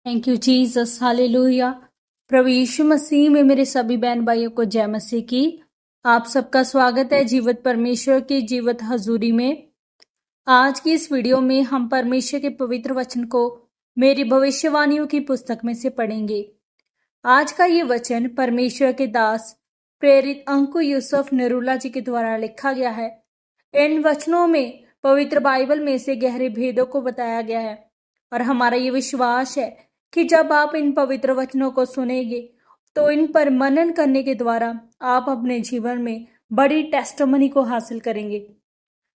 Thank you Jesus, hallelujah. प्रभु यीशु मसीह में मेरे सभी बहन भाइयों को जय मसीह की। आप सबका स्वागत है जीवित परमेश्वर की जीवित हजूरी में। आज की इस वीडियो में हम परमेश्वर के पवित्र वचन को मेरी भविष्यवाणियों की पुस्तक में से पढ़ेंगे। आज का ये वचन परमेश्वर के दास प्रेरित अंकु यूसुफ नरूला जी के द्वारा लिखा गया है। इन वचनों में पवित्र बाइबल में से गहरे भेदों को बताया गया है और हमारा ये विश्वास है कि जब आप इन पवित्र वचनों को सुनेंगे तो इन पर मनन करने के द्वारा आप अपने जीवन में बड़ी टेस्टमनी को हासिल करेंगे।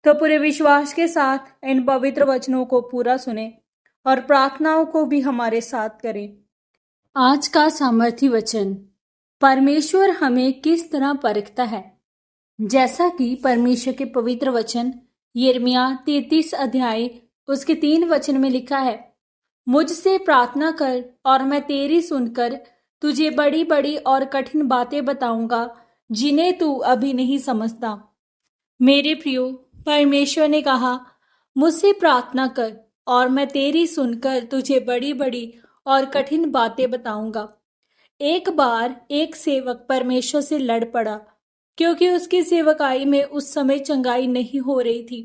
तो पूरे विश्वास के साथ इन पवित्र वचनों को पूरा सुने और प्रार्थनाओं को भी हमारे साथ करें। आज का सामर्थी वचन, परमेश्वर हमें किस तरह परखता है। जैसा कि परमेश्वर के पवित्र वचन यिर्मयाह 33 अध्याय उसके 3 वचन में लिखा है, मुझसे प्रार्थना कर और मैं तेरी सुनकर तुझे बड़ी बड़ी और कठिन बातें बताऊंगा जिन्हें तू अभी नहीं समझता। मेरे प्रियो, परमेश्वर ने कहा, मुझसे प्रार्थना कर और मैं तेरी सुनकर तुझे बड़ी बड़ी और कठिन बातें बताऊंगा। एक बार एक सेवक परमेश्वर से लड़ पड़ा क्योंकि उसकी सेवकाई में उस समय चंगाई नहीं हो रही थी।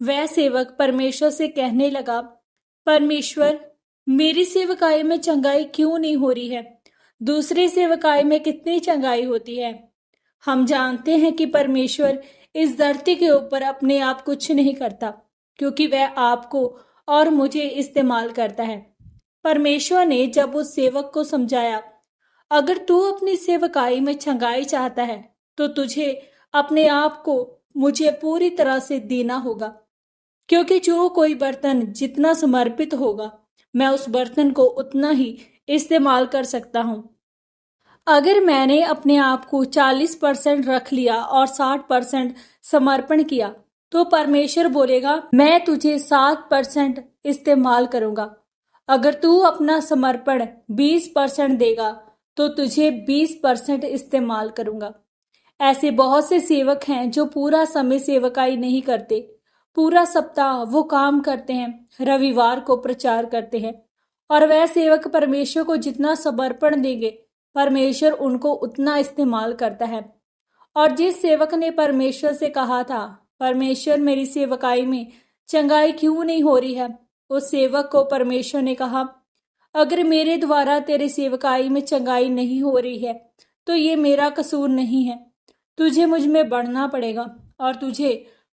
वह सेवक परमेश्वर से कहने लगा, परमेश्वर, मेरी सेवकाई में चंगाई क्यों नहीं हो रही है? दूसरी सेवकाई में कितनी चंगाई होती है। हम जानते हैं कि परमेश्वर इस धरती के ऊपर अपने आप कुछ नहीं करता, क्योंकि वह आपको और मुझे इस्तेमाल करता है। परमेश्वर ने जब उस सेवक को समझाया, अगर तू अपनी सेवकाई में चंगाई चाहता है तो तुझे अपने आप को मुझे पूरी तरह से देना होगा, क्योंकि जो कोई बर्तन जितना समर्पित होगा मैं उस बर्तन को उतना ही इस्तेमाल कर सकता हूँ। अगर मैंने अपने आप को 40% रख लिया और 60% समर्पण किया तो परमेश्वर बोलेगा, मैं तुझे 7% इस्तेमाल करूंगा। अगर तू अपना समर्पण 20% देगा तो तुझे 20% इस्तेमाल करूंगा। ऐसे बहुत से सेवक हैं जो पूरा समय सेवकाई नहीं करते। पूरा सप्ताह वो काम करते हैं, रविवार को प्रचार करते हैं, और वह सेवक परमेश्वर को जितना समर्पण देंगे परमेश्वर उनको उतना इस्तेमाल करता है। और जिस सेवक ने परमेश्वर से कहा था, परमेश्वर मेरी सेवकाई में चंगाई क्यों नहीं हो रही है, उस सेवक को परमेश्वर ने कहा, अगर मेरे द्वारा तेरे सेवकाई में चंगाई नहीं हो रही है तो ये मेरा कसूर नहीं है। तुझे मुझ में बढ़ना पड़ेगा और तुझे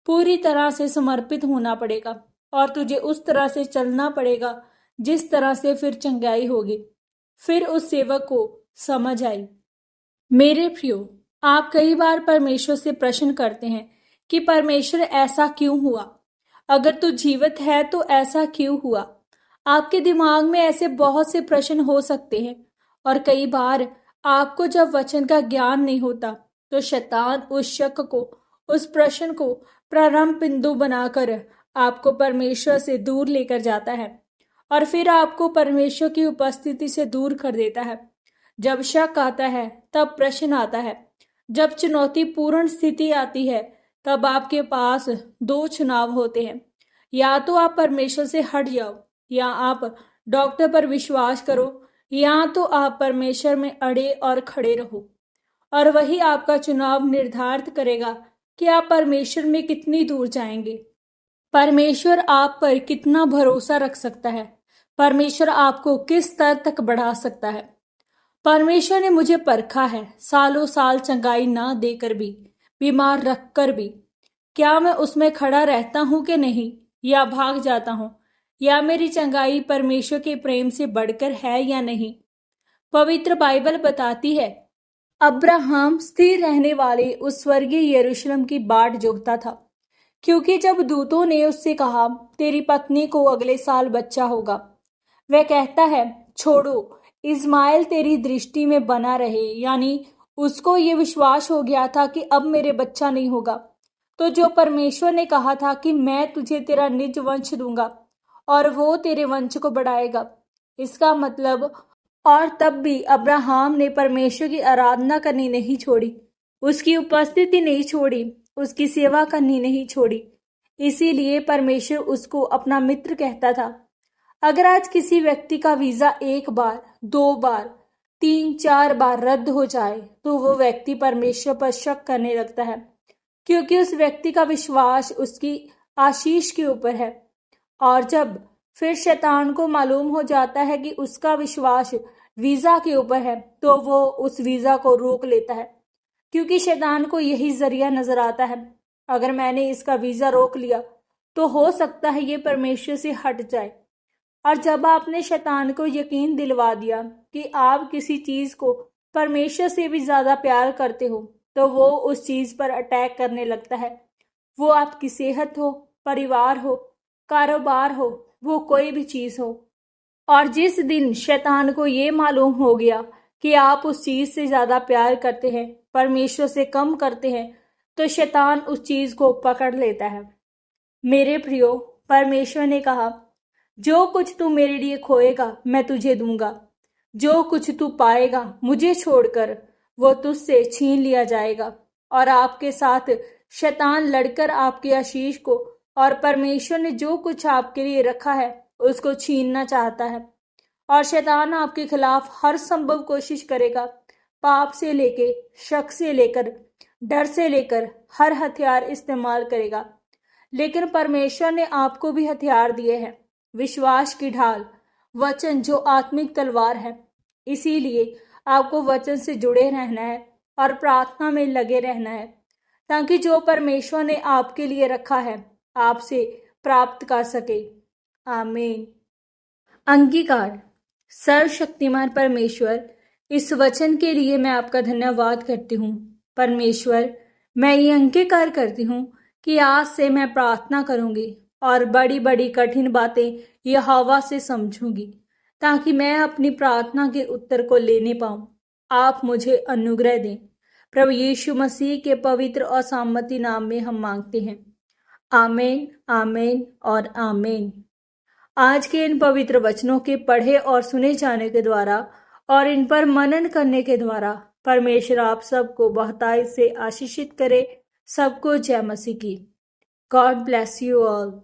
पूरी तरह से समर्पित होना पड़ेगा और तुझे उस तरह से चलना पड़ेगा जिस तरह से फिर चंगाई होगी। फिर उस सेवक को समझ आई। मेरे प्रियो, आप कई बार परमेश्वर से प्रश्न करते हैं कि परमेश्वर ऐसा क्यों हुआ? अगर तू जीवित है तो ऐसा क्यों हुआ? आपके दिमाग में ऐसे बहुत से प्रश्न हो सकते हैं। और कई बार आपको जब वचन का ज्ञान नहीं होता तो शैतान उस शक को, उस प्रश्न को प्रारंभ बिंदु बनाकर आपको परमेश्वर से दूर लेकर जाता है और फिर आपको परमेश्वर की उपस्थिति से दूर कर देता है। जब शक आता है तब प्रश्न आता है। जब चुनौतीपूर्ण स्थिति आती है तब आपके पास 2 चुनाव होते हैं। या तो आप परमेश्वर से हट जाओ या आप डॉक्टर पर विश्वास करो, या तो आप परमेश्वर में अड़े और खड़े रहो। और वही आपका चुनाव निर्धारित करेगा कि आप परमेश्वर में कितनी दूर जाएंगे। परमेश्वर आप पर कितना भरोसा रख सकता है। परमेश्वर आपको किस स्तर तक बढ़ा सकता है। परमेश्वर ने मुझे परखा है, सालों साल चंगाई ना देकर भी, बीमार रखकर भी। क्या मैं उसमें खड़ा रहता हूं कि नहीं, या भाग जाता हूं, या मेरी चंगाई परमेश्वर के प्रेम से बढ़कर है या नहीं? पवित्र बाइबल बताती है, अब्राहम स्थिर रहने वाले उस स्वर्गीय यरूशलेम की बाट जोहता था, क्योंकि जब दूतों ने उससे कहा, तेरी पत्नी को अगले साल बच्चा होगा, वह कहता है, छोड़ो, इस्माइल तेरी दृष्टि में बना रहे। यानी उसको ये विश्वास हो गया था कि अब मेरे बच्चा नहीं होगा। तो जो परमेश्वर ने कहा था कि मैं तुझे तेरा निज वंश दूंगा और वो तेरे वंश को बढ़ाएगा, इसका मतलब, और तब भी अब्राहम ने परमेश्वर की आराधना करनी नहीं छोड़ी, उसकी उपस्थिति नहीं छोड़ी, उसकी सेवा करनी नहीं छोड़ी। इसीलिए परमेश्वर उसको अपना मित्र कहता था। अगर आज किसी व्यक्ति का वीजा 1 बार, 2 बार, 3-4 बार रद्द हो जाए तो वो व्यक्ति परमेश्वर पर शक करने लगता है, क्योंकि उस व्यक्ति का विश्वास उसकी आशीष के ऊपर है। और जब फिर शैतान को मालूम हो जाता है कि उसका विश्वास वीजा के ऊपर है, तो वो उस वीजा को रोक लेता है, क्योंकि शैतान को यही जरिया नजर आता है, अगर मैंने इसका वीजा रोक लिया तो हो सकता है ये परमेश्वर से हट जाए। और जब आपने शैतान को यकीन दिलवा दिया कि आप किसी चीज को परमेश्वर से भी ज्यादा प्यार करते हो, तो वो उस चीज पर अटैक करने लगता है। वो आपकी सेहत हो, परिवार हो, कारोबार हो, वो कोई भी चीज हो। और जिस दिन शैतान को ये मालूम हो गया कि आप उस चीज से ज्यादा प्यार करते हैं, परमेश्वर से कम करते हैं, तो शैतान उस चीज को पकड़ लेता है। मेरे प्रियो, परमेश्वर ने कहा, जो कुछ तू मेरे लिए खोएगा मैं तुझे दूंगा, जो कुछ तू पाएगा मुझे छोड़कर वो तुझसे छीन लिया जाएगा। और आपके साथ शैतान लड़कर आपके आशीष को और परमेश्वर ने जो कुछ आपके लिए रखा है उसको छीनना चाहता है। और शैतान आपके खिलाफ हर संभव कोशिश करेगा, पाप से लेके, शक से लेकर, डर से लेकर हर हथियार इस्तेमाल करेगा। लेकिन परमेश्वर ने आपको भी हथियार दिए हैं, विश्वास की ढाल, वचन जो आत्मिक तलवार है। इसीलिए आपको वचन से जुड़े रहना है और प्रार्थना में लगे रहना है, ताकि जो परमेश्वर ने आपके लिए रखा है आपसे प्राप्त कर सके। आमीन। अंगीकार। सर्वशक्तिमान परमेश्वर, इस वचन के लिए मैं आपका धन्यवाद करती हूँ। परमेश्वर, मैं ये अंगीकार करती हूँ कि आज से मैं प्रार्थना करूंगी और बड़ी बड़ी कठिन बातें यहोवा से समझूंगी, ताकि मैं अपनी प्रार्थना के उत्तर को लेने पाऊं। आप मुझे अनुग्रह दें। प्रभु यीशु मसीह के पवित्र और सामर्थी नाम में हम मांगते हैं। आमीन, आमीन और आमीन। आज के इन पवित्र वचनों के पढ़े और सुने जाने के द्वारा और इन पर मनन करने के द्वारा परमेश्वर आप सबको बहुतायत से आशीषित करे। सबको जय मसीह की। God bless you all.